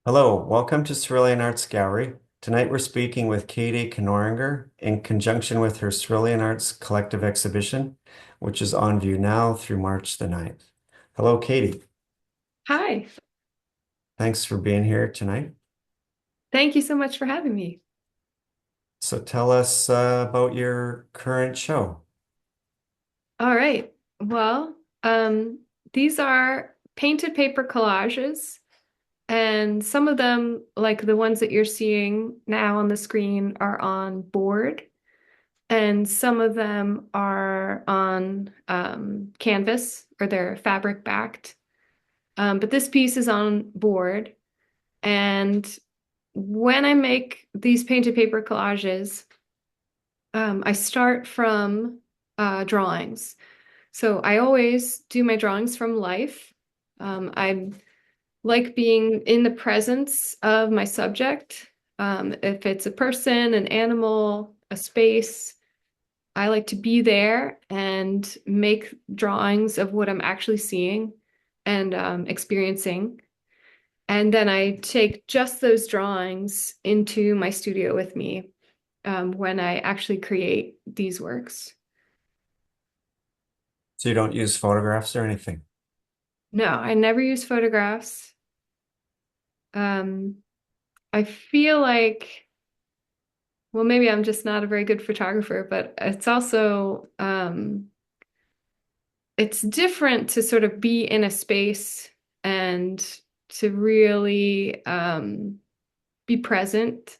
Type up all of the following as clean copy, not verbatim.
Hello, welcome to Cerulean Arts Gallery. Tonight we're speaking with Katie Knoeringer in conjunction with her Cerulean Arts Collective Exhibition, which is on view now through March the 9th. Hello, Katie. Hi, Thanks for being here tonight. thank you so much for having me. So tell us about your current show. All right. Well, these are painted paper collages, and some of them, like the ones that you're seeing now on the screen, are on board, and some of them are on canvas or they're fabric backed. But this piece is on board, and when I make these painted paper collages, I start from drawings. So I always do my drawings from life. I like being in the presence of my subject. If it's a person, an animal, a space, I like to be there and make drawings of what I'm actually seeing and experiencing. And then I take just those drawings into my studio with me when I actually create these works. So you don't use photographs or anything. No, I never use photographs. Um, I feel like, well, maybe I'm just not a very good photographer, but it's also it's different to sort of be in a space and to really be present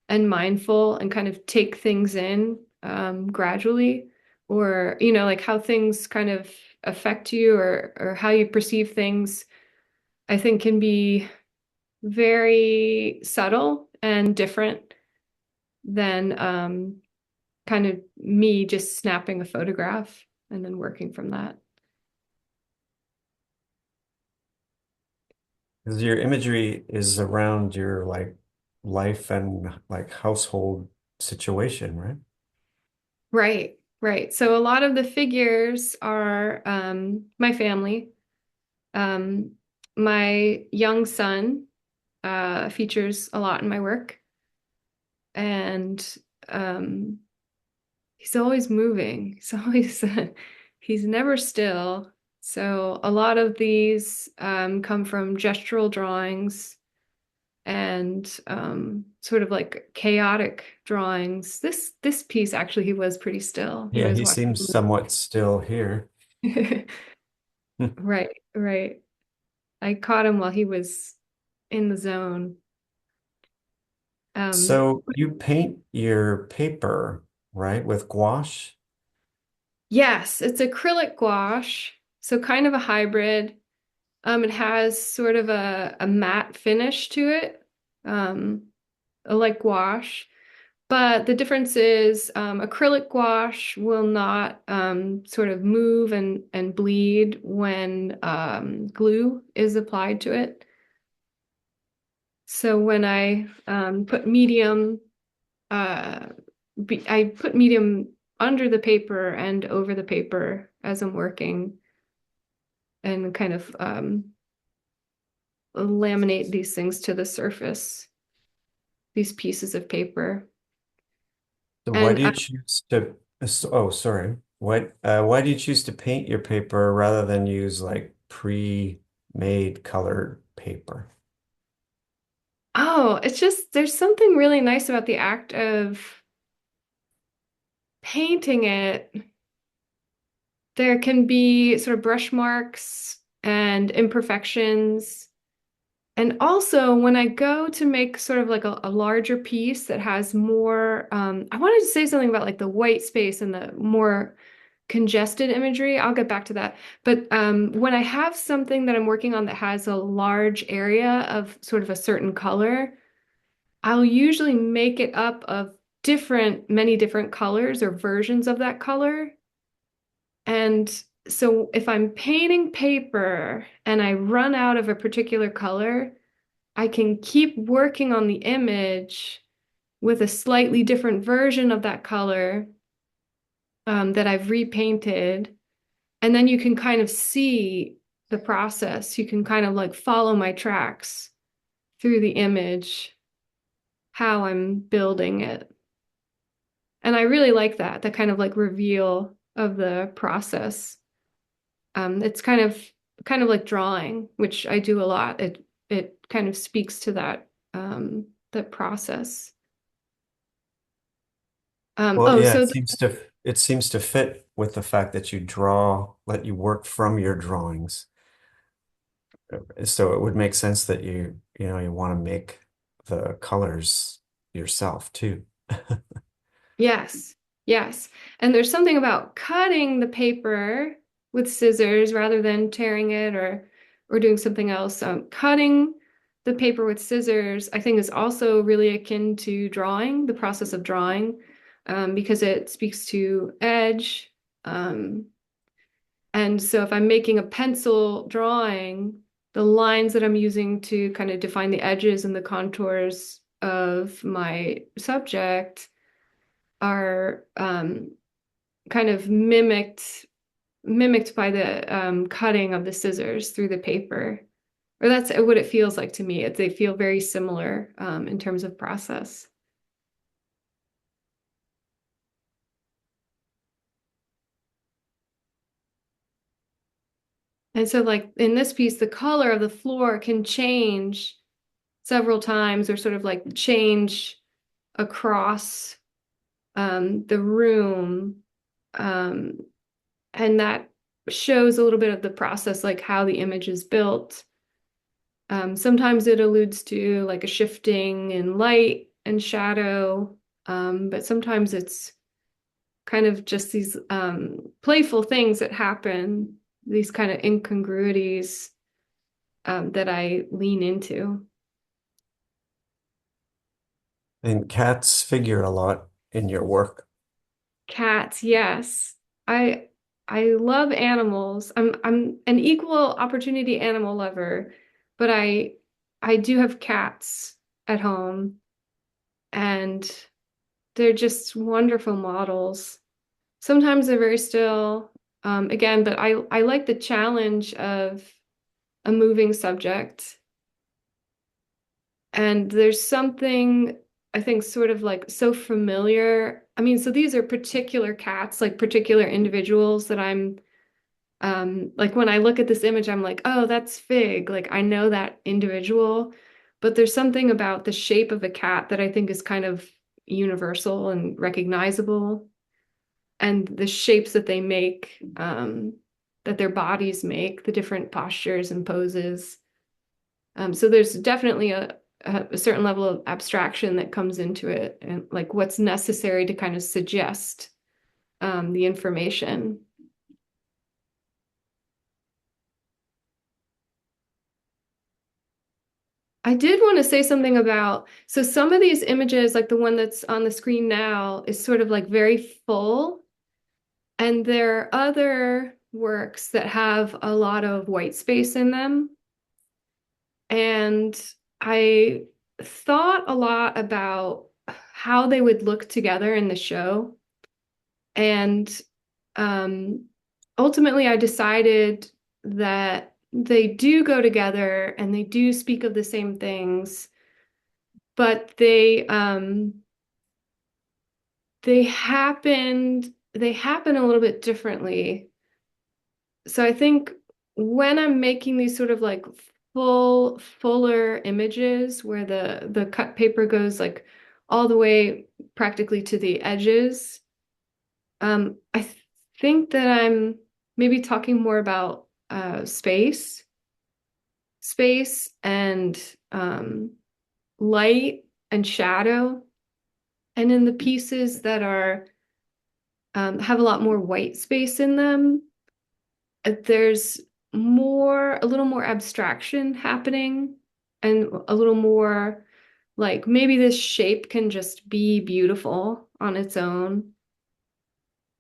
and mindful and kind of take things in gradually, or like how things kind of affect you or how you perceive things, I think can be very subtle and different than kind of me just snapping a photograph and then working from that. Because your imagery is around your life and household situation, right? Right, right. So a lot of the figures are my family. Um, my young son features a lot in my work, and um, he's always moving. He's always he's never still. So a lot of these come from gestural drawings and sort of like chaotic drawings. This piece actually he was pretty still. He Yeah, was he seems watching. somewhat still here. Right, right. I caught him while he was in the zone. Um, So you paint your paper, right, with gouache? yes, it's acrylic gouache, so kind of a hybrid. It has sort of a matte finish to it, um, like gouache. But the difference is acrylic gouache will not sort of move and bleed when glue is applied to it. So when I put medium, uh, I put medium under the paper and over the paper as I'm working and kind of laminate these things to the surface, these pieces of paper. So why And do you choose to, oh, sorry. Why do you choose to paint your paper rather than use like pre-made colored paper? oh, it's just there's something really nice about the act of painting it. There can be sort of brush marks and imperfections. And also, when I go to make sort of like a larger piece that has more, I wanted to say something about like the white space and the more congested imagery. I'll get back to that. But when I have something that I'm working on that has a large area of sort of a certain color, I'll usually make it up of many different colors or versions of that color. And so if I'm painting paper and I run out of a particular color, I can keep working on the image with a slightly different version of that color that I've repainted. And then you can kind of see the process. You can kind of like follow my tracks through the image how I'm building it. And I really like that kind of like reveal of the process. It's kind of like drawing, which I do a lot. It kind of speaks to that process. Well, Oh, yeah, so it seems to fit with the fact that you draw, let you work from your drawings. So it would make sense that you want to make the colors yourself too. yes, yes. And there's something about cutting the paper with scissors rather than tearing it or doing something else. Cutting the paper with scissors, I think, is also really akin to drawing, the process of drawing, because it speaks to edge. Um, and so if I'm making a pencil drawing, the lines that I'm using to kind of define the edges and the contours of my subject are kind of mimicked by the cutting of the scissors through the paper. Or that's what it feels like to me. They feel very similar in terms of process. And so, like in this piece, the color of the floor can change several times or sort of like change across the room. Um, and that shows a little bit of the process, like how the image is built. Sometimes it alludes to like a shifting in light and shadow, but sometimes it's kind of just these playful things that happen, these kind of incongruities that I lean into. And cats figure a lot in your work. Cats, yes. I I love animals. I'm an equal opportunity animal lover, but I do have cats at home and they're just wonderful models. Sometimes they're very still, again, but I like the challenge of a moving subject. And there's something I think sort of like so familiar. I mean, so these are particular cats, like particular individuals that I'm like when I look at this image, I'm like, oh, that's Fig. Like I know that individual, but there's something about the shape of a cat that I think is kind of universal and recognizable, and the shapes that they make, that their bodies make, the different postures and poses. So there's definitely a certain level of abstraction that comes into it, and like what's necessary to kind of suggest the information. I did want to say something about, so some of these images, like the one that's on the screen now, is sort of like very full. And there are other works that have a lot of white space in them. And I thought a lot about how they would look together in the show. And um, ultimately, I decided that they do go together and they do speak of the same things, but they happen a little bit differently. So I think when I'm making these sort of like fuller images where the cut paper goes like all the way practically to the edges, I think that I'm maybe talking more about space and light and shadow. And in the pieces that are have a lot more white space in them, there's a little more abstraction happening and a little more like maybe this shape can just be beautiful on its own.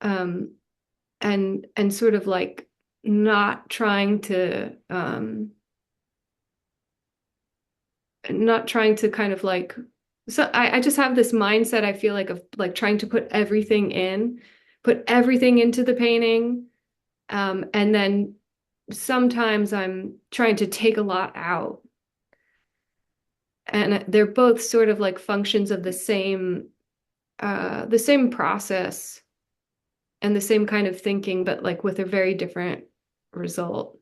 Um, and sort of like not trying to not trying to kind of like so I just have this mindset I feel like of like trying to put everything into the painting. And then sometimes I'm trying to take a lot out. and they're both sort of like functions of the same process and the same kind of thinking, but like with a very different result.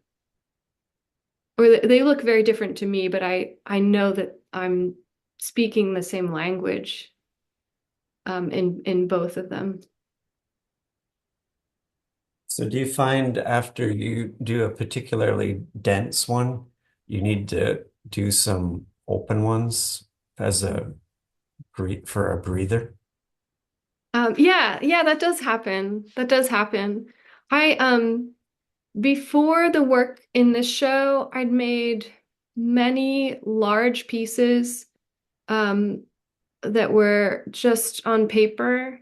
Or they look very different to me, but I know that I'm speaking the same language in both of them. So do you find after you do a particularly dense one, you need to do some open ones as a for a breather? Yeah, yeah, that does happen. That does happen. I before the work in this show, I'd made many large pieces um that were just on paper,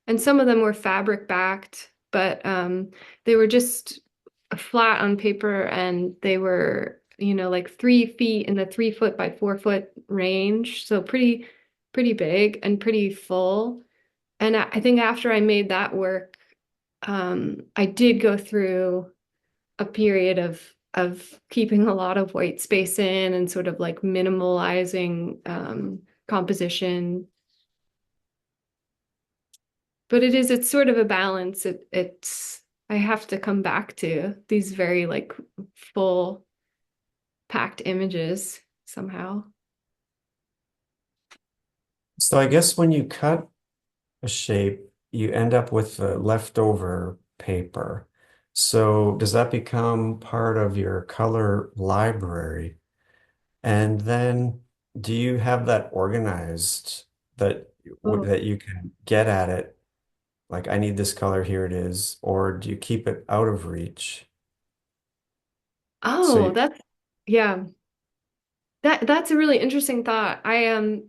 and some of them were fabric backed, but they were just flat on paper, and they were, like 3 feet in the 3 foot by 4 foot range, so pretty big and pretty full. And I think after I made that work, I did go through a period of keeping a lot of white space in and sort of like minimalizing composition. But it's sort of a balance. It's I have to come back to these very like full packed images somehow. So I guess when you cut a shape, you end up with the leftover paper. So does that become part of your color library? And then do you have that organized that Oh, that you can get at it? Like, I need this color, here it is. Or do you keep it out of reach? So oh, you, yeah. That's a really interesting thought. I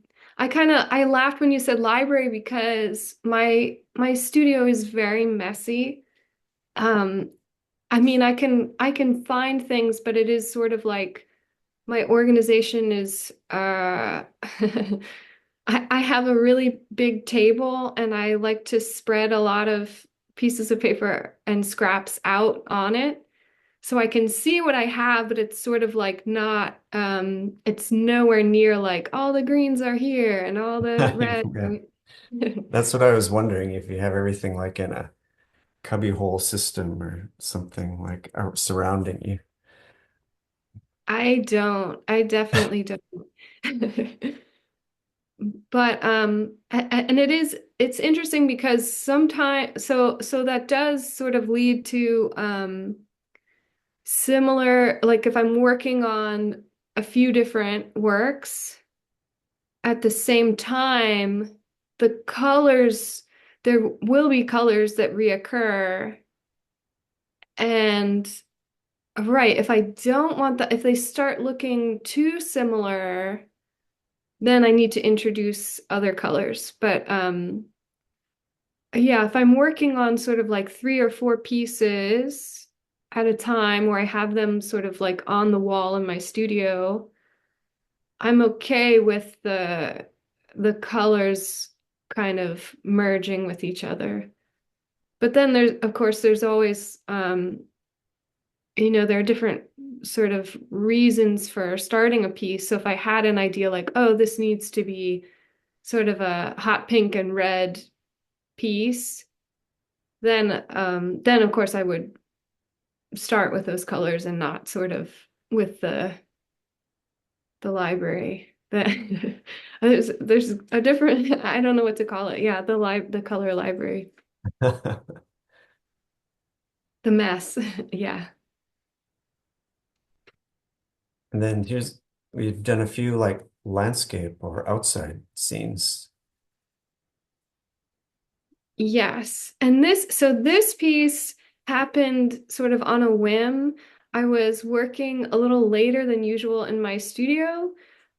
laughed when you said library because my studio is very messy. Um I mean, I can find things, but it is sort of like my organization is I have a really big table, and I like to spread a lot of pieces of paper and scraps out on it so I can see what I have, but it's sort of like not it's nowhere near like all the greens are here and all the red. yeah, that's what I was wondering if you have everything like in a cubbyhole system or something like surrounding you. I don't. I definitely don't. But and it's interesting because sometimes so that does sort of lead to similar, like if I'm working on a few different works at the same time, the colors, there will be colors that reoccur. And right, if I don't want that, if they start looking too similar, then I need to introduce other colors. But yeah, if I'm working on sort of like 3 or 4 pieces at a time where I have them sort of like on the wall in my studio, I'm okay with the colors kind of merging with each other. But then of course there's always there are different sort of reasons for starting a piece. So if I had an idea like, oh, this needs to be sort of a hot pink and red piece, then of course I would start with those colors and not sort of with the library. That there's a different I don't know what to call it. Yeah, the color library. The mess. Yeah. And then we've done a few like landscape or outside scenes. Yes. And this piece happened sort of on a whim. I was working a little later than usual in my studio.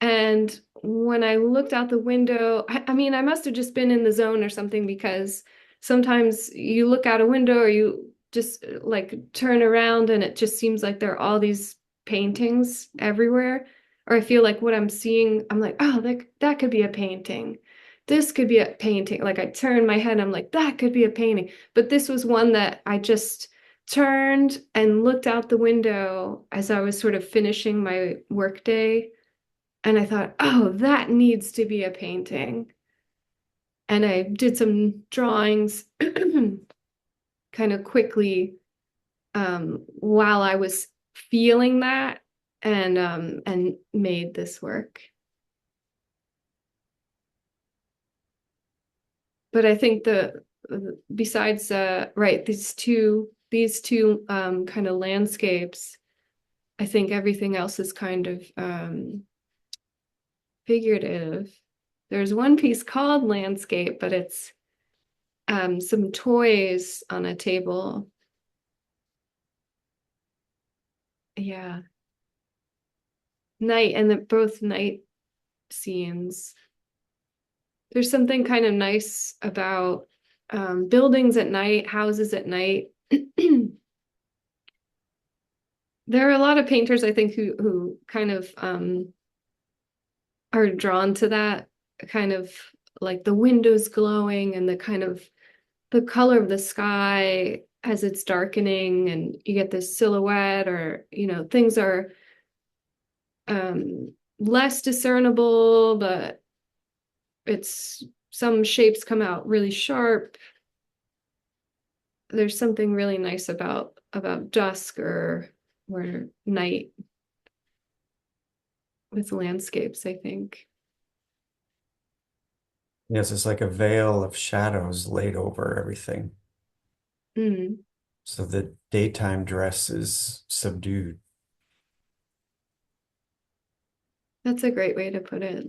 And when I looked out the window, I mean, I must have just been in the zone or something, because sometimes you look out a window or you just like turn around and it just seems like there are all these paintings everywhere. Or I feel like what I'm seeing, I'm like, oh, that could be a painting, this could be a painting. Like I turned my head, I'm like, that could be a painting. But this was one that I just turned and looked out the window as I was sort of finishing my workday. And I thought, oh, that needs to be a painting. And I did some drawings kind of quickly while I was feeling that and made this work. But I think the besides right, these two kind of landscapes, I think everything else is kind of figurative. There's one piece called landscape, but it's some toys on a table. Yeah, night and both night scenes. There's something kind of nice about buildings at night, houses at night. There are a lot of painters, I think, who kind of are drawn to that kind of like the windows glowing and the kind of the color of the sky as it's darkening, and you get this silhouette, or things are less discernible, but it's some shapes come out really sharp. There's something really nice about dusk or night with landscapes, I think. Yes, it's like a veil of shadows laid over everything. Mm, So the daytime dress is subdued. that's a great way to put it.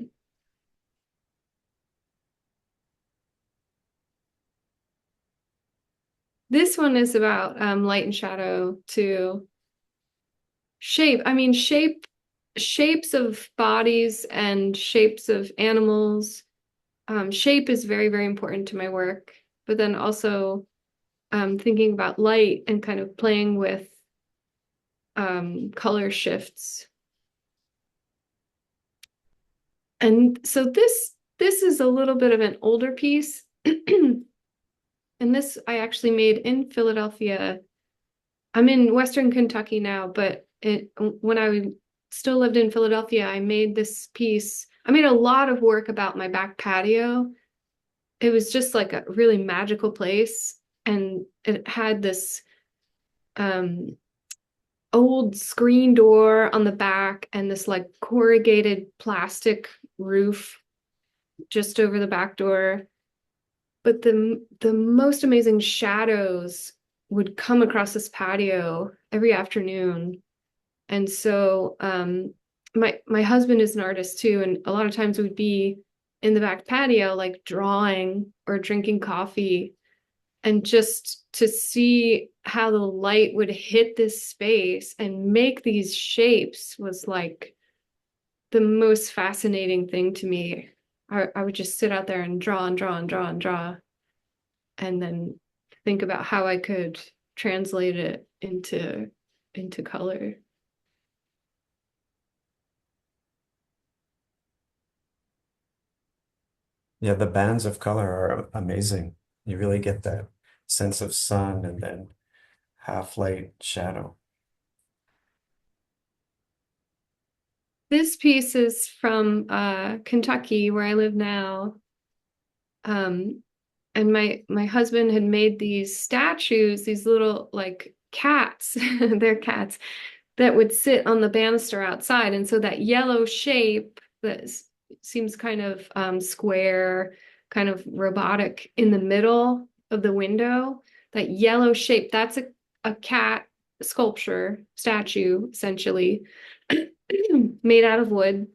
This one is about light and shadow too. Shape, I mean, shapes of bodies and shapes of animals. Shape is very, very important to my work, but then also thinking about light and kind of playing with color shifts. And so this is a little bit of an older piece. And this I actually made in Philadelphia. I'm in Western Kentucky now, but when I still lived in Philadelphia, I made this piece. I made a lot of work about my back patio. It was just like a really magical place, and it had this um, old screen door on the back and this like corrugated plastic roof just over the back door. But the most amazing shadows would come across this patio every afternoon. And so my husband is an artist too, and a lot of times we'd be in the back patio like drawing or drinking coffee, and just to see how the light would hit this space and make these shapes was like the most fascinating thing to me. I would just sit out there and draw and draw and draw and draw, and then think about how I could translate it into color. Yeah, the bands of color are amazing. You really get that sense of sun and then half light shadow. This piece is from Kentucky, where I live now. Um, and my husband had made these statues, these little like cats, they're cats that would sit on the banister outside. And so that yellow shape that seems kind of square, kind of robotic in the middle of the window, that yellow shape, that's a cat sculpture, statue, essentially, made out of wood.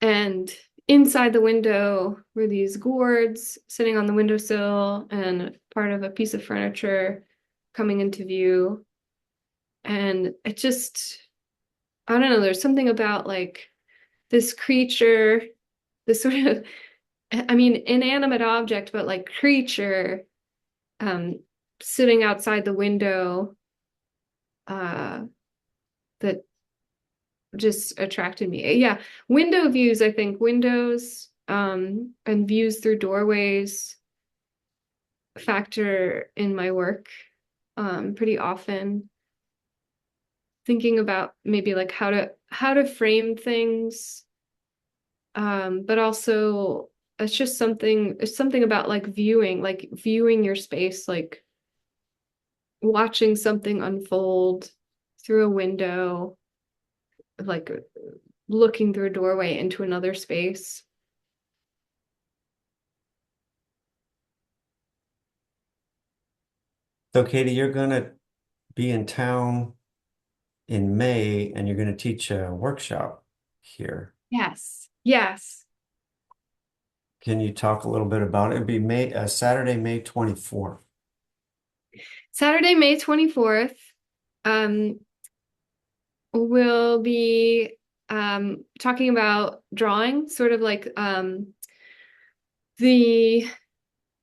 And inside the window were these gourds sitting on the windowsill and part of a piece of furniture coming into view. And it just, I don't know, there's something about like this creature, this sort of, I mean, inanimate object, but like creature um, sitting outside the window uh, that just attracted me. Yeah, window views, I think windows and views through doorways factor in my work pretty often. thinking about maybe like how to frame things, but also it's something about like viewing your space, like watching something unfold through a window, like looking through a doorway into another space. So, Katie, you're going to be in town in May and you're going to teach a workshop here. Yes. Yes. Can you talk a little bit about it? It'd be Saturday, May 24th. Saturday, May 24th, um, we'll be talking about drawing, sort of like the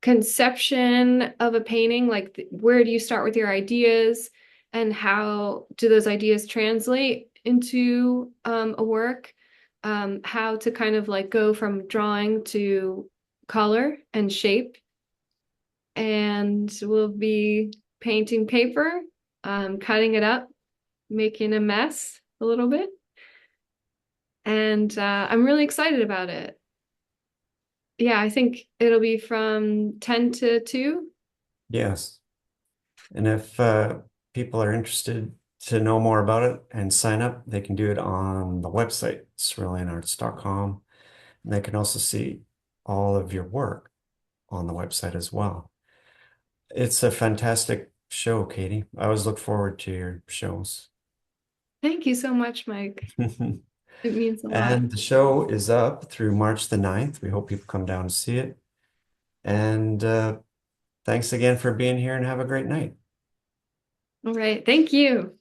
conception of a painting, like where do you start with your ideas and how do those ideas translate into a work? How to kind of like go from drawing to color and shape. And we'll be painting paper, cutting it up, making a mess a little bit. And I'm really excited about it. Yeah, I think it'll be from 10 to 2. Yes. And if people are interested to know more about it and sign up, they can do it on the website, ceruleanarts.com. And they can also see all of your work on the website as well. It's a fantastic show, Katie. I always look forward to your shows. Thank you so much, Mike. It means a lot. And the show is up through March the 9th. We hope people come down to see it. And thanks again for being here and have a great night. All right. Thank you.